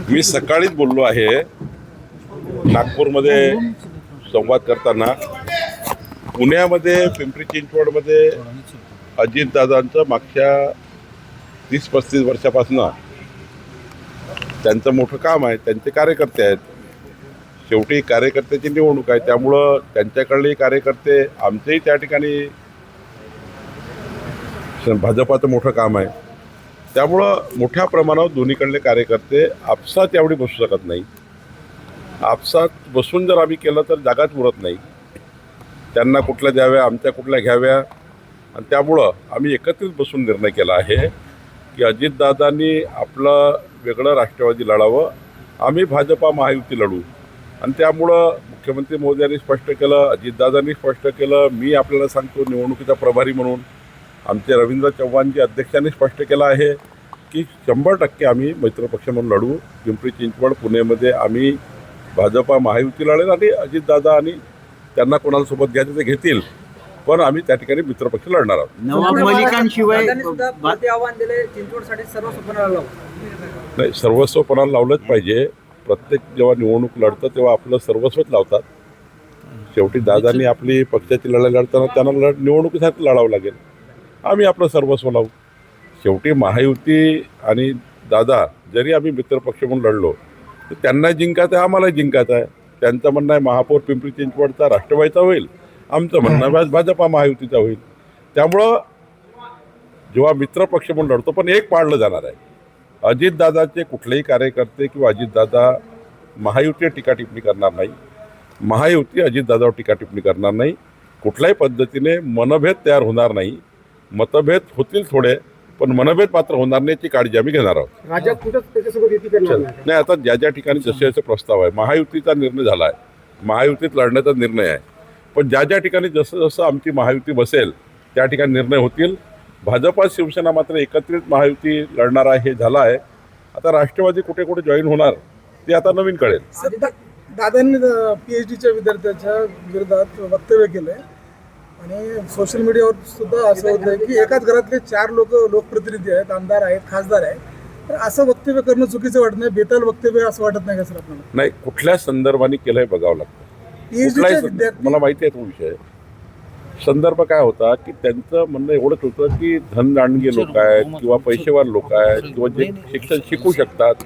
मी सकाळीच बोललो आहे नागपूरमध्ये संवाद करताना. पुण्यामध्ये पिंपरी चिंचवडमध्ये अजितदादांचं मागच्या 30-35 वर्षापासून त्यांचं मोठं काम आहे. त्यांचे कार्यकर्ते आहेत. शेवटी कार्यकर्त्याची निवडणूक आहे, त्यामुळं त्यांच्याकडले कार्यकर्ते आमचेही त्या ठिकाणी भाजपाचं मोठं काम आहे. त्यामुळं मोठ्या प्रमाणावर दोन्हीकडले कार्यकर्ते आपसात एवढी बसू शकत नाही. आपसात बसून जर आम्ही केलं तर जागाच उरत नाही. त्यांना कुठल्या द्याव्या, आमच्या कुठल्या घ्याव्या, आणि त्यामुळं आम्ही एकत्रित बसून निर्णय केला आहे की अजितदादांनी आपलं वेगळं राष्ट्रवादी लढावं, आम्ही भाजपा महायुती लढू. आणि त्यामुळं मुख्यमंत्री मोदयांनी स्पष्ट केलं, अजितदादांनी स्पष्ट केलं, मी आपल्याला सांगतो निवडणुकीचा प्रभारी म्हणून आमचे रवींद्र चव्हाणजी अध्यक्षांनी स्पष्ट केलं आहे की 100% आम्ही मित्रपक्ष म्हणून लढू. पिंपरी चिंचवड पुणेमध्ये आम्ही भाजपा महायुती लढेल आणि अजितदादा आणि त्यांना कोणाला सोबत घ्यायचं ते घेतील, पण आम्ही त्या ठिकाणी मित्रपक्ष लढणार आहोत. नवाब मलिकांशिवाय आव्हान दिले चिंचवडसाठी सर्वस्वपणाला लावू. नाही, सर्वस्वपणाला लावलंच पाहिजे. प्रत्येक जेव्हा निवडणूक लढतं तेव्हा आपलं सर्वस्वच लावतात. शेवटी दादांनी आपली पक्षाची लढाई लढताना त्यांना निवडणुकीसाठी लढावं लागेल. आम्ही आपलं सर्वस्व लावू. शेवटी महायुती आणि दादा जरी आम्ही मित्रपक्ष म्हणून लढलो तर त्यांना जिंकायचं आहे, आम्हाला जिंकायचं आहे. त्यांचं म्हणणं आहे महापौर पिंपरी चिंचवडचा राष्ट्रवादीचा होईल, आमचं म्हणणं आहे भाजपा महायुतीचा होईल. त्यामुळं जेव्हा मित्रपक्ष म्हणून लढतो पण एक पाळलं जाणार आहे. अजितदादाचे कुठलेही कार्यकर्ते किंवा अजितदादा महायुतीवर टीका टिप्पणी करणार नाही, महायुती अजितदादावर टीका टिप्पणी करणार नाही. कुठल्याही पद्धतीने मनभेद तयार होणार नाही. मतभेद होतील थोडे, पण मनभेद मात्र होणार नाही याची काळजी आम्ही घेणार आहोत. राज्यात कुठंच त्याच्यासोबत युती करणार नाही, आता ज्या ज्या ठिकाणी जसे जसे प्रस्ताव आहे, महायुतीचा निर्णय झाला आहे, महायुतीत लढण्याचा निर्णय आहे, पण ज्या ज्या ठिकाणी जसं जसं आमची महायुती बसेल त्या ठिकाणी निर्णय होतील. भाजपा शिवसेना मात्र एकत्रित महायुती लढणार आहे हे झालं आहे. आता राष्ट्रवादी कुठे कुठे जॉईन होणार ते आता नवीन कळेल. दादांनी PhDच्या विद्यार्थ्याच्या विरोधात वक्तव्य केलंय आणि सोशल मीडियावर सुद्धा असं होतंय की एकाच घरातले 4 लोकप्रतिनिधी आहेत, आमदार आहेत, खासदार आहेत. तर असं वक्तव्य करणं चुकीचं वाटत नाही, बेताल वक्तव्य असं वाटत नाही का सर आपल्याला? नाही, कुठल्या संदर्भाने केलंय बघावं लागतं. कुठलाही मला माहिती आहे तो विषय. संदर्भ काय होता की त्यांचं म्हणणं एवढंच होतं की धनदांडगे लोक आहेत किंवा पैसेवार लोक आहेत किंवा जे शिक्षण शिकू शकतात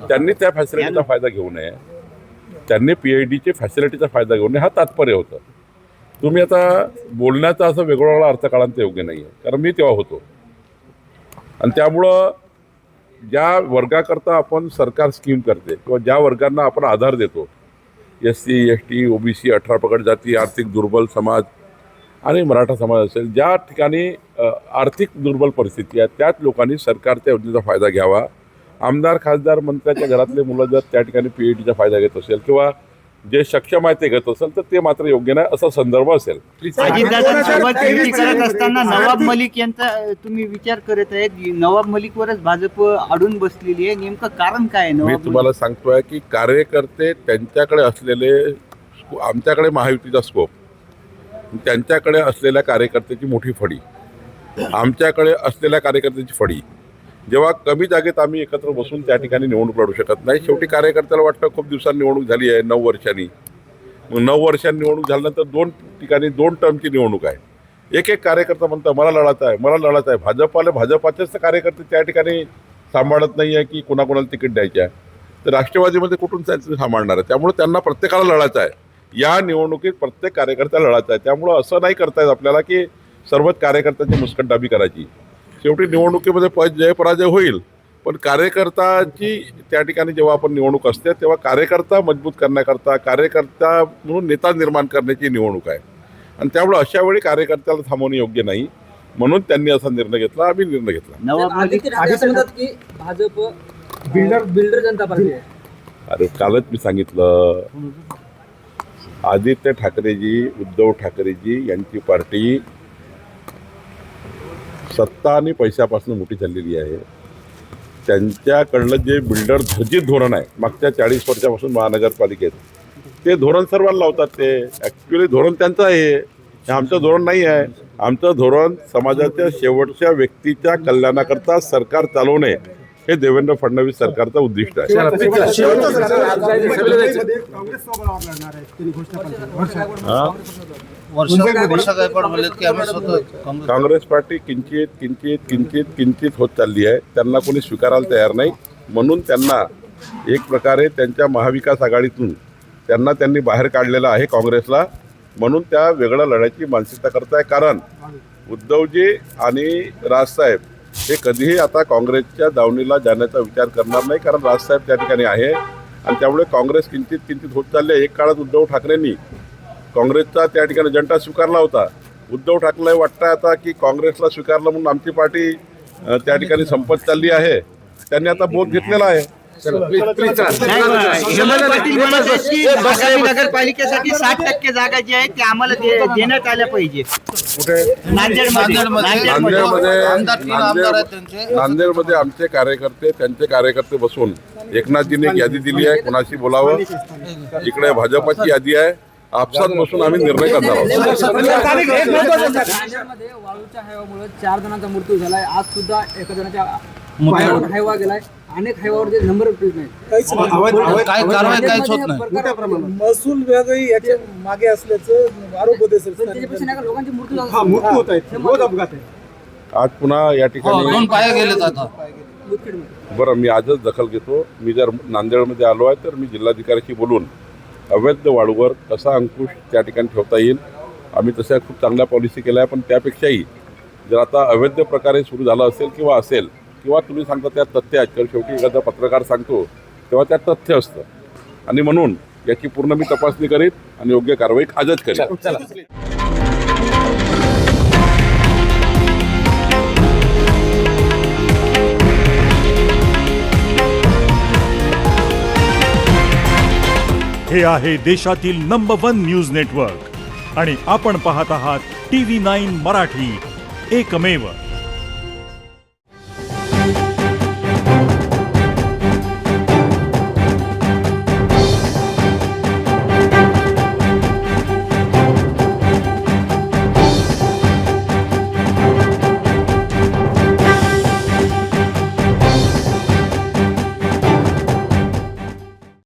त्यांनी त्या फॅसिलिटीचा फायदा घेऊ नये, त्यांनी PhDची फॅसिलिटीचा फायदा घेऊ नये, हा तात्पर्य होतं. तुम्ही आता बोलण्याचा असं वेगवेगळा अर्थ काढायला योग्य नाही आहे, कारण मी तेव्हा होतो. आणि त्यामुळं ज्या वर्गाकरता आपण सरकार स्कीम करते किंवा ज्या वर्गांना आपण आधार देतो, SC ST OBC 18 पगड जाती, आर्थिक दुर्बल समाज आणि मराठा समाज असेल, ज्या ठिकाणी आर्थिक दुर्बल परिस्थिती आहे त्याच लोकांनी सरकारच्या योजनेचा फायदा घ्यावा. आमदार खासदार मंत्र्याच्या घरातले मुलं जर त्या ठिकाणी PhDचा फायदा घेत असेल किंवा जे सक्षम आहे ते घेत असेल तर ते मात्र योग्य नाही असा संदर्भ असेल. अजितदादांसोबत युती करत असताना नवाब मलिक यांचा तुम्ही विचार करत आहेत. नवाब मलिकवरच भाजप अडून बसलेली आहे, नेमकं कारण काय आहे? मी तुम्हाला सांगतोय की कार्यकर्ते त्यांच्याकडे असलेले, आमच्याकडे महायुतीचा स्कोप, त्यांच्याकडे असलेल्या कार्यकर्त्याची मोठी फडी, आमच्याकडे असलेल्या कार्यकर्त्याची फडी. जेव्हा कमी जागेत आम्ही एकत्र बसून त्या ठिकाणी निवडणूक लढू शकत नाही. शेवटी कार्यकर्त्याला वाटतं खूप दिवसांनी निवडणूक झाली आहे, 9 वर्षांनी. मग 9 वर्षांनी निवडणूक झाल्यानंतर 2 ठिकाणी 2 टर्मची निवडणूक आहे. एक एक म्हणतं मला लढायचं आहे, मला लढायचं आहे. भाजपाचेच कार्यकर्ते त्या ठिकाणी सांभाळत नाही आहे की कोणाकोणाला तिकीट द्यायचे आहे, तर राष्ट्रवादीमध्ये कुठून त्यांचं सांभाळणार आहे. त्यामुळे त्यांना प्रत्येकाला लढायचं आहे. या निवडणुकीत प्रत्येक कार्यकर्त्याला लढायचं आहे. त्यामुळं असं नाही करता येत आपल्याला की सर्वच कार्यकर्त्यांची मुस्कटदाबी करायची. शेवटी निवडणुकीमध्ये जय पराजय होईल, पण कार्यकर्त्याची त्या ठिकाणी जेव्हा आपण निवडणूक असते तेव्हा कार्यकर्ता मजबूत करण्याकरता, कार्यकर्ता म्हणून नेता निर्माण करण्याची निवडणूक आहे. आणि त्यामुळे अशा वेळी कार्यकर्त्याला थांबवणे योग्य नाही, म्हणून त्यांनी असा निर्णय घेतला, आम्ही निर्णय घेतला. नवाब मलिक म्हणतात की भाजप बिल्डर जनता पार्टी आहे. अरे कालच मी सांगितलं, आदित्य ठाकरेजी, उद्धव ठाकरेजी यांची पार्टी सत्ता आणि पैशापासून मोठी झालेली आहे. त्यांच्याकडलं जे बिल्डर धर्जित धोरण आहे मागच्या 40 वर्षापासून महानगरपालिकेत, ते धोरण सर्वांना लावतात. ते ॲक्च्युली धोरण त्यांचं आहे, हे आमचं धोरण नाही आहे. आमचं धोरण समाजाच्या शेवटच्या व्यक्तीच्या कल्याणाकरता सरकार चालवणे हे देवेंद्र फडणवीस सरकारचं उद्दिष्ट आहे. हा? काँग्रेस पार्टी किंचित होत चालली आहे. त्यांना कोणी स्वीकारायला तयार नाही, म्हणून त्यांना एक प्रकारे त्यांच्या महाविकास आघाडीतून त्यांनी बाहेर काढलेलं आहे काँग्रेसला. म्हणून त्या वेगळ्या लढ्याची मानसिकता करत आहे. कारण उद्धवजी आणि राजसाहेब हे कधीही आता काँग्रेसच्या दावणीला जाण्याचा विचार करणार नाही, कारण राजसाहेब त्या ठिकाणी आहे आणि त्यामुळे काँग्रेस किंचित होत चालली आहे. एक काळात उद्धव ठाकरेंनी काँग्रेसचा त्या ठिकाणी अजेंडा स्वीकारला होता. उद्धव ठाकरे वाटतं आता की काँग्रेसला स्वीकारलं म्हणून आमची पार्टी त्या ठिकाणी संपत चालली आहे. त्यांनी आता बोध घेतलेला आहे. हेमंत पाटील म्हणत आहेत की आगामी नगरपालिकेसाठी 60% जागा जी आहे ती आम्हाला देण्यात आल्या पाहिजे. कुठे? नांदेडमध्ये नांदेडमध्ये आमचे कार्यकर्ते त्यांचे कार्यकर्ते बसून एकनाथजीने एक यादी दिली आहे, कोणाशी बोलावं. इकडे भाजपाची यादी आहे. आपसात बसून आम्ही निर्णय करणार आहोत. नांदेडमध्ये वाळूच्या हैवामुळे 4 जणांचा मृत्यू झालाय. आज सुद्धा एका जणाच्या पायावर हैवा गेलाय. अनेक हैवावर जे नंबर प्लेट नाही. काय कारवाई काहीच होत नाही. महसूल विभागही याच्या मागे असल्याचं आरोप होते सर. त्याच्यापेक्षा नाही का लोकांचे मृत्यू होत आहेत. आज पुन्हा या ठिकाणी 2 पाया गेलेत आता. बरं, मी आजच दखल घेतो. मी जर नांदेडमध्ये आलो आहे तर मी जिल्हाधिकाऱ्याशी बोलून अवैध वाळूवर कसा अंकुश त्या ठिकाणी ठेवता येईल. आम्ही तशा खूप चांगल्या पॉलिसी केल्या आहे, पण त्यापेक्षाही जर आता अवैध प्रकारे सुरू झालं असेल किंवा तुम्ही सांगता त्यात तथ्य आहेत, तर शेवटी एखादा पत्रकार सांगतो तेव्हा त्यात तथ्य असतं आणि म्हणून याची पूर्ण मी तपासणी करीत आणि योग्य कारवाई आजच करीन. हे आहे देशातील नंबर 1 न्यूज नेटवर्क आणि आपण पाहत आहात TV9 मराठी, एकमेव.